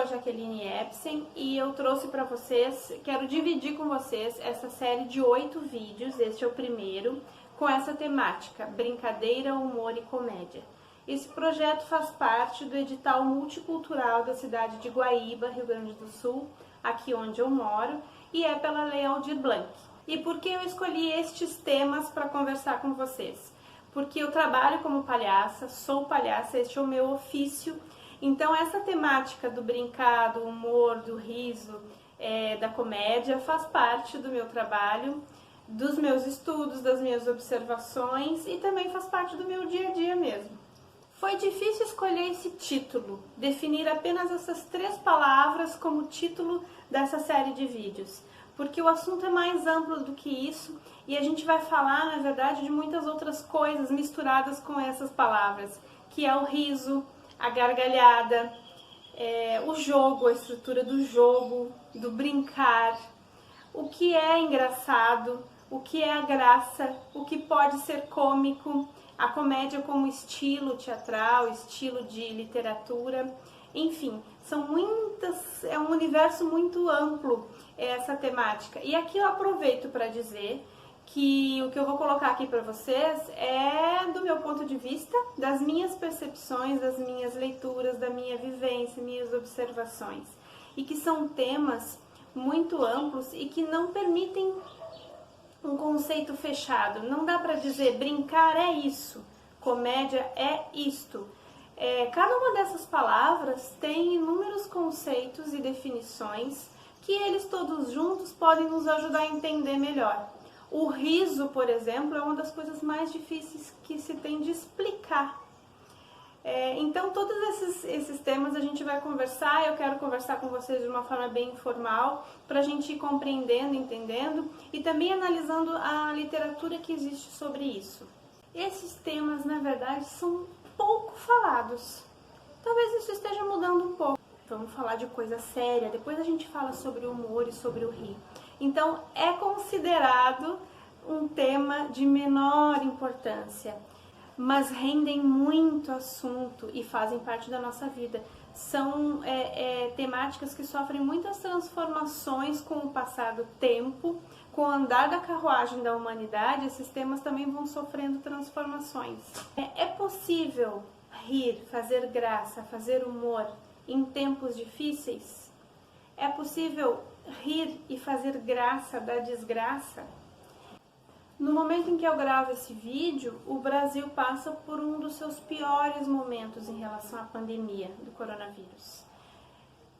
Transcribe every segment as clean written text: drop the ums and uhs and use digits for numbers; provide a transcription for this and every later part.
Jaqueline Epsen e eu trouxe para vocês, quero dividir com vocês essa série de 8 vídeos, este é o primeiro, com essa temática, brincadeira, humor e comédia. Esse projeto faz parte do edital multicultural da cidade de Guaíba, Rio Grande do Sul, aqui onde eu moro, e é pela Lei Aldir Blanc. E por que eu escolhi estes temas para conversar com vocês? Porque eu trabalho como palhaça, sou palhaça, este é o meu ofício. Então essa temática do brincar, do humor, do riso, da comédia faz parte do meu trabalho, dos meus estudos, das minhas observações e também faz parte do meu dia a dia mesmo. Foi difícil escolher esse título, definir apenas essas 3 palavras como título dessa série de vídeos, porque o assunto é mais amplo do que isso e a gente vai falar, na verdade, de muitas outras coisas misturadas com essas palavras, que é o riso, a gargalhada, o jogo, a estrutura do jogo, do brincar, o que é engraçado, o que é a graça, o que pode ser cômico, a comédia como estilo teatral, estilo de literatura, enfim, é um universo muito amplo essa temática. E aqui eu aproveito para dizer que o que eu vou colocar aqui para vocês é do meu ponto de vista, das minhas percepções, das minhas leituras, da minha vivência, minhas observações. E que são temas muito amplos e que não permitem um conceito fechado. Não dá para dizer brincar é isso, comédia é isto. Cada uma dessas palavras tem inúmeros conceitos e definições que eles todos juntos podem nos ajudar a entender melhor. O riso, por exemplo, é uma das coisas mais difíceis que se tem de explicar. Então, todos esses temas a gente vai conversar, eu quero conversar com vocês de uma forma bem informal, para a gente ir compreendendo, entendendo e também analisando a literatura que existe sobre isso. Esses temas, na verdade, são pouco falados. Talvez isso esteja mudando um pouco. Vamos falar de coisa séria, depois a gente fala sobre o humor e sobre o rir. Então, é considerado um tema de menor importância, mas rendem muito assunto e fazem parte da nossa vida. São temáticas que sofrem muitas transformações com o passar do tempo, com o andar da carruagem da humanidade, esses temas também vão sofrendo transformações. É possível rir, fazer graça, fazer humor em tempos difíceis? É possível rir e fazer graça da desgraça? No momento em que eu gravo esse vídeo, o Brasil passa por um dos seus piores momentos em relação à pandemia do coronavírus.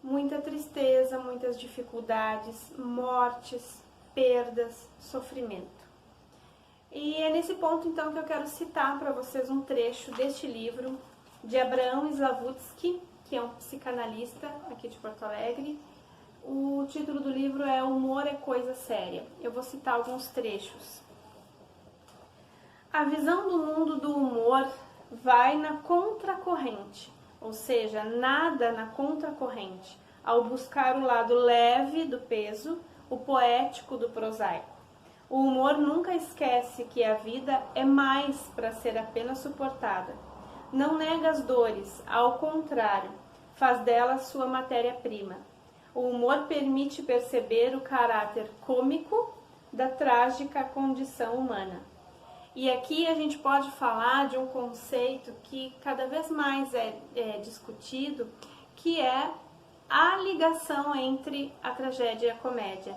Muita tristeza, muitas dificuldades, mortes, perdas, sofrimento. E é nesse ponto então que eu quero citar para vocês um trecho deste livro de Abraham Slavutsky, que é um psicanalista aqui de Porto Alegre. O título do livro é Humor é Coisa Séria. Eu vou citar alguns trechos. A visão do mundo do humor vai na contracorrente, ou seja, nada na contracorrente, ao buscar o lado leve do peso, o poético do prosaico. O humor nunca esquece que a vida é mais para ser apenas suportada. Não nega as dores, ao contrário, faz delas sua matéria-prima. O humor permite perceber o caráter cômico da trágica condição humana. E aqui a gente pode falar de um conceito que cada vez mais é discutido, que é a ligação entre a tragédia e a comédia.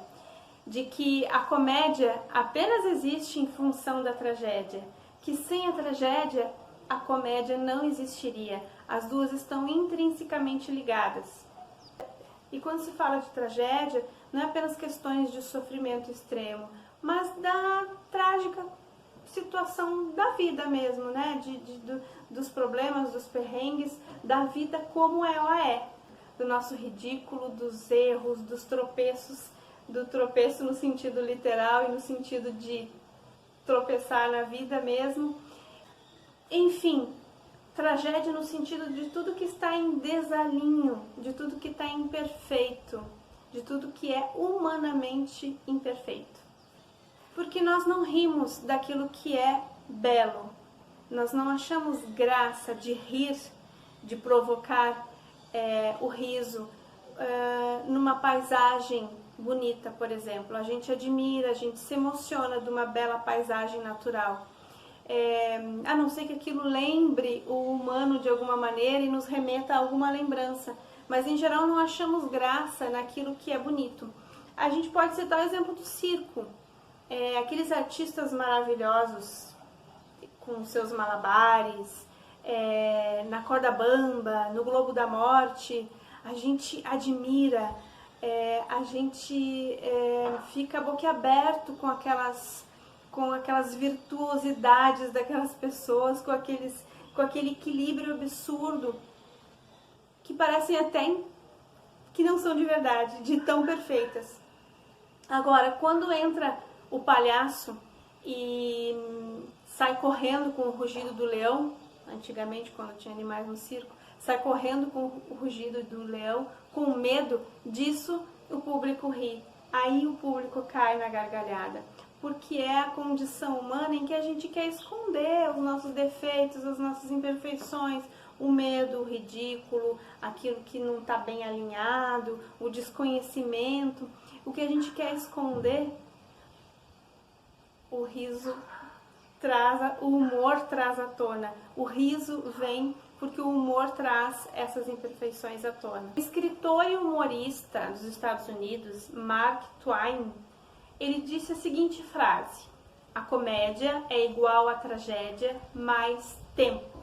De que a comédia apenas existe em função da tragédia, que sem a tragédia a comédia não existiria. As duas estão intrinsecamente ligadas. E quando se fala de tragédia, não é apenas questões de sofrimento extremo, mas da trágica situação da vida mesmo, né? Dos problemas, dos perrengues, da vida como ela é, do nosso ridículo, dos erros, dos tropeços, do tropeço no sentido literal e no sentido de tropeçar na vida mesmo. Enfim, tragédia no sentido de tudo que está em desalinho, de tudo que está imperfeito, de tudo que é humanamente imperfeito. Porque nós não rimos daquilo que é belo, nós não achamos graça de rir, de provocar o riso, numa paisagem bonita, por exemplo. A gente admira, a gente se emociona de uma bela paisagem natural. A não ser que aquilo lembre o humano de alguma maneira e nos remeta a alguma lembrança. Mas em geral não achamos graça naquilo que é bonito. A gente pode citar o exemplo do circo. Aqueles artistas maravilhosos com seus malabares, na corda bamba, no Globo da Morte, a gente admira, a gente fica boquiaberto com aquelas virtuosidades daquelas pessoas, com aquele equilíbrio absurdo, que parecem até que não são de verdade, de tão perfeitas. Agora, quando entra o palhaço e sai correndo com o rugido do leão, antigamente quando tinha animais no circo, sai correndo com o rugido do leão, com medo disso, o público ri. Aí o público cai na gargalhada, porque é a condição humana em que a gente quer esconder os nossos defeitos, as nossas imperfeições, o medo, o ridículo, aquilo que não está bem alinhado, o desconhecimento. O que a gente quer esconder, o riso o humor traz à tona. O riso vem porque o humor traz essas imperfeições à tona. O escritor e humorista dos Estados Unidos, Mark Twain, ele disse a seguinte frase: a comédia é igual à tragédia mais tempo.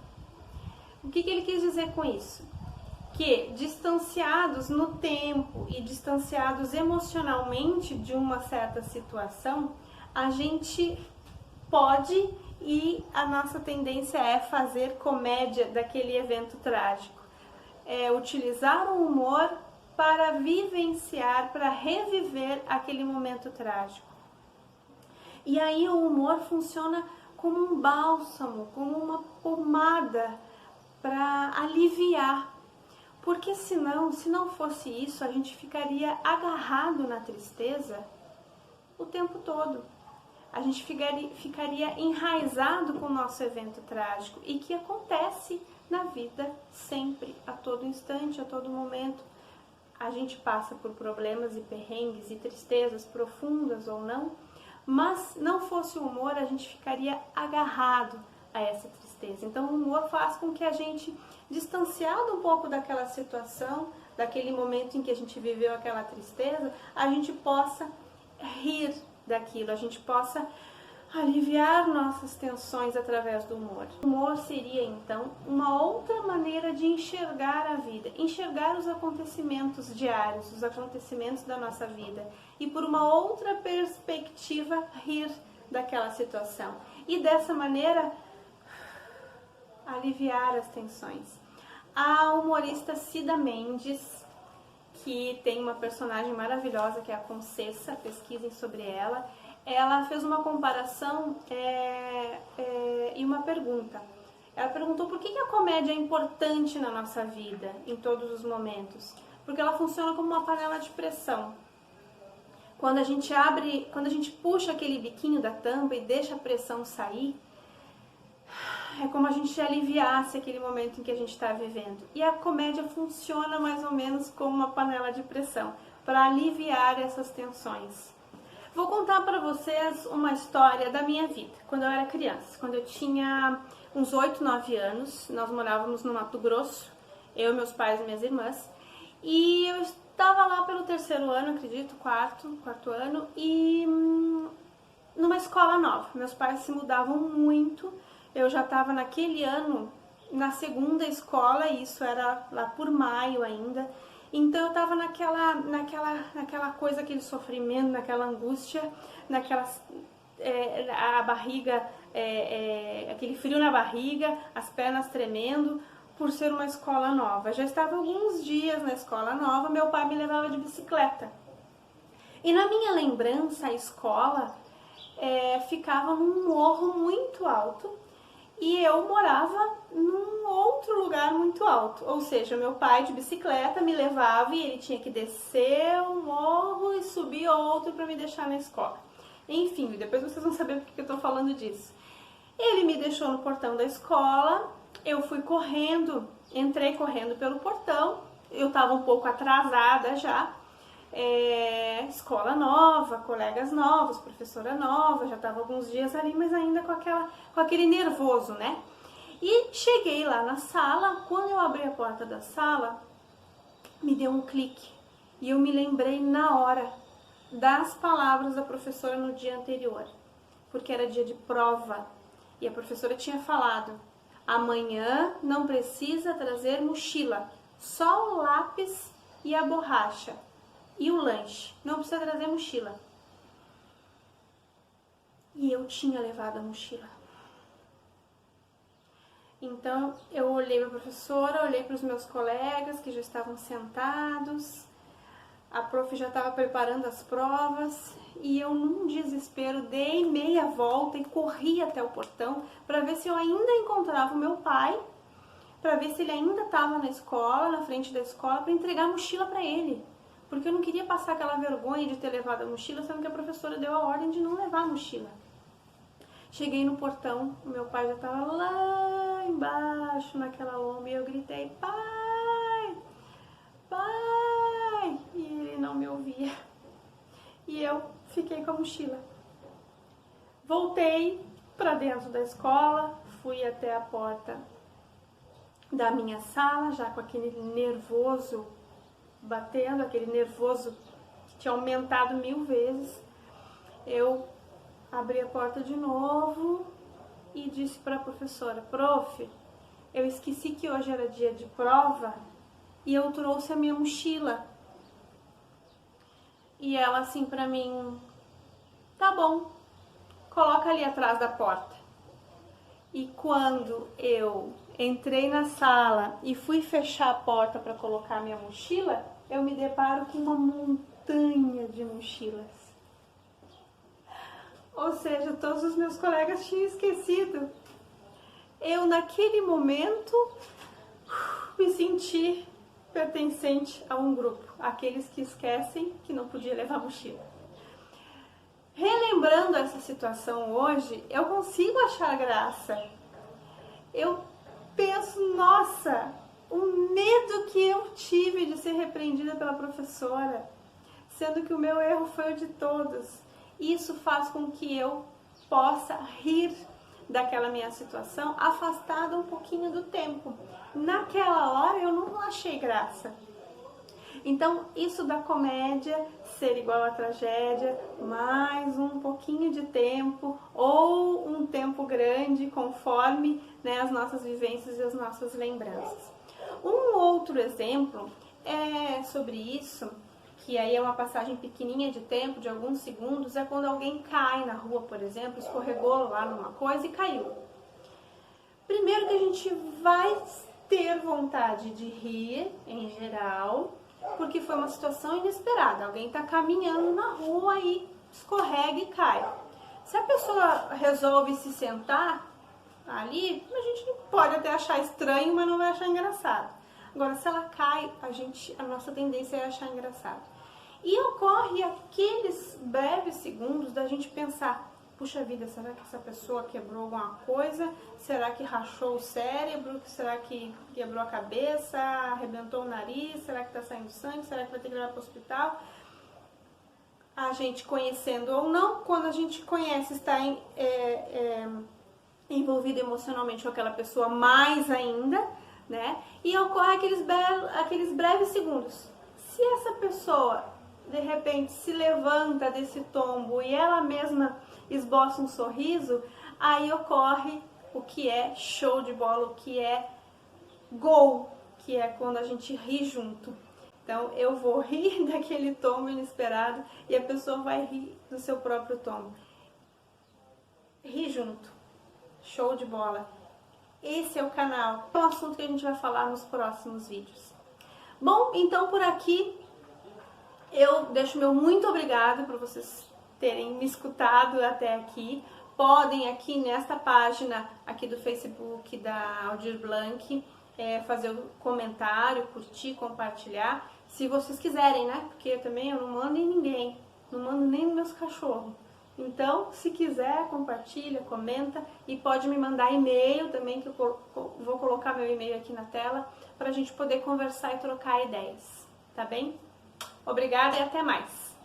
O que ele quis dizer com isso? Que distanciados no tempo e distanciados emocionalmente de uma certa situação, a gente pode, e a nossa tendência é fazer comédia daquele evento trágico. Utilizar o humor para vivenciar, para reviver aquele momento trágico. E aí o humor funciona como um bálsamo, como uma pomada para aliviar. Porque senão, se não fosse isso, a gente ficaria agarrado na tristeza o tempo todo. A gente ficaria enraizado com o nosso evento trágico, e que acontece na vida sempre, a todo instante, a todo momento. A gente passa por problemas e perrengues e tristezas profundas ou não, mas não fosse o humor, a gente ficaria agarrado a essa tristeza. Então o humor faz com que a gente, distanciado um pouco daquela situação, daquele momento em que a gente viveu aquela tristeza, a gente possa rir daquilo, a gente possa aliviar nossas tensões através do humor. O humor seria, então, uma outra maneira de enxergar a vida, enxergar os acontecimentos diários, os acontecimentos da nossa vida, e por uma outra perspectiva rir daquela situação. E dessa maneira, aliviar as tensões. A humorista Cida Mendes, que tem uma personagem maravilhosa que é a Concessa, pesquisem sobre ela. Ela fez uma comparação e uma pergunta. Ela perguntou por que a comédia é importante na nossa vida, em todos os momentos. Porque ela funciona como uma panela de pressão. Quando a gente puxa aquele biquinho da tampa e deixa a pressão sair, é como a gente aliviasse aquele momento em que a gente está vivendo. E a comédia funciona mais ou menos como uma panela de pressão, para aliviar essas tensões. Vou contar para vocês uma história da minha vida, quando eu era criança. Quando eu tinha uns 8, 9 anos, nós morávamos no Mato Grosso, eu, meus pais e minhas irmãs, e eu estava lá pelo 3º ano, acredito, quarto ano, e numa escola nova. Meus pais se mudavam muito. Eu já estava naquele ano na 2ª escola, e isso era lá por maio ainda. Então eu estava naquela coisa, aquele sofrimento, naquela angústia, a barriga, aquele frio na barriga, as pernas tremendo, por ser uma escola nova. Já estava alguns dias na escola nova, meu pai me levava de bicicleta. E na minha lembrança, a escola ficava num morro muito alto, e eu morava num outro lugar muito alto. Ou seja, meu pai de bicicleta me levava e ele tinha que descer um morro e subir outro para me deixar na escola. Enfim, depois vocês vão saber por que eu estou falando disso. Ele me deixou no portão da escola, eu fui correndo, entrei correndo pelo portão eu estava um pouco atrasada já, escola nova, colegas novos, professora nova, já estava alguns dias ali, mas ainda com aquele nervoso, né? E cheguei lá na sala, quando eu abri a porta da sala, me deu um clique e eu me lembrei na hora das palavras da professora no dia anterior, porque era dia de prova e a professora tinha falado: amanhã não precisa trazer mochila, só o lápis e a borracha e o lanche, não precisa trazer mochila. E eu tinha levado a mochila. Então eu olhei para a professora, olhei para os meus colegas que já estavam sentados, a prof já estava preparando as provas e eu, num desespero, dei meia volta e corri até o portão para ver se eu ainda encontrava o meu pai, para ver se ele ainda estava na escola, na frente da escola, para entregar a mochila para ele. Porque eu não queria passar aquela vergonha de ter levado a mochila, sendo que a professora deu a ordem de não levar a mochila. Cheguei no portão, o meu pai já estava lá embaixo, naquela lomba, e eu gritei: pai, pai, e ele não me ouvia. E eu fiquei com a mochila. Voltei para dentro da escola, fui até a porta da minha sala, já com aquele nervoso batendo, aquele nervoso que tinha aumentado 1000 vezes. Eu abri a porta de novo e disse para a professora: prof, eu esqueci que hoje era dia de prova e eu trouxe a minha mochila. E ela assim para mim: tá bom, coloca ali atrás da porta. E quando eu entrei na sala e fui fechar a porta para colocar a minha mochila, eu me deparo com uma montanha de mochilas. Ou seja, todos os meus colegas tinham esquecido. Eu, naquele momento, me senti pertencente a um grupo, aqueles que esquecem que não podia levar mochila. Relembrando essa situação hoje, eu consigo achar graça. Eu penso, nossa, o medo que eu tive de ser repreendida pela professora, sendo que o meu erro foi o de todos. Isso faz com que eu possa rir daquela minha situação, afastada um pouquinho do tempo. Naquela hora eu não achei graça. Então, isso da comédia ser igual à tragédia, mais um pouquinho de tempo ou um tempo grande, conforme, né, as nossas vivências e as nossas lembranças. Um outro exemplo é sobre isso, que aí é uma passagem pequenininha de tempo, de alguns segundos, é quando alguém cai na rua, por exemplo, escorregou lá numa coisa e caiu. Primeiro que a gente vai ter vontade de rir, em geral, porque foi uma situação inesperada. Alguém está caminhando na rua e escorrega e cai. Se a pessoa resolve se sentar ali, a gente pode até achar estranho, mas não vai achar engraçado. Agora, se ela cai, a nossa tendência é achar engraçado. E ocorre aqueles breves segundos da gente pensar: puxa vida, será que essa pessoa quebrou alguma coisa? Será que rachou o cérebro? Será que quebrou a cabeça? Arrebentou o nariz? Será que está saindo sangue? Será que vai ter que levar para o hospital? A gente, conhecendo ou não, quando a gente conhece, está envolvido emocionalmente com aquela pessoa mais ainda, né? E ocorre aqueles breves segundos. Se essa pessoa, de repente, se levanta desse tombo e ela mesma esboça um sorriso, aí ocorre o que é show de bola, o que é gol, que é quando a gente ri junto. Então, eu vou rir daquele tombo inesperado e a pessoa vai rir do seu próprio tombo. Ri junto. Show de bola. Esse é o canal. É um assunto que a gente vai falar nos próximos vídeos. Bom, então por aqui eu deixo meu muito obrigado por vocês terem me escutado até aqui. Podem aqui nesta página aqui do Facebook da Aldir Blanc fazer o comentário, curtir, compartilhar, se vocês quiserem, né? Porque também eu não mando em ninguém, não mando nem nos meus cachorros. Então, se quiser, compartilha, comenta e pode me mandar e-mail também, que eu vou colocar meu e-mail aqui na tela, para a gente poder conversar e trocar ideias, tá bem? Obrigada e até mais!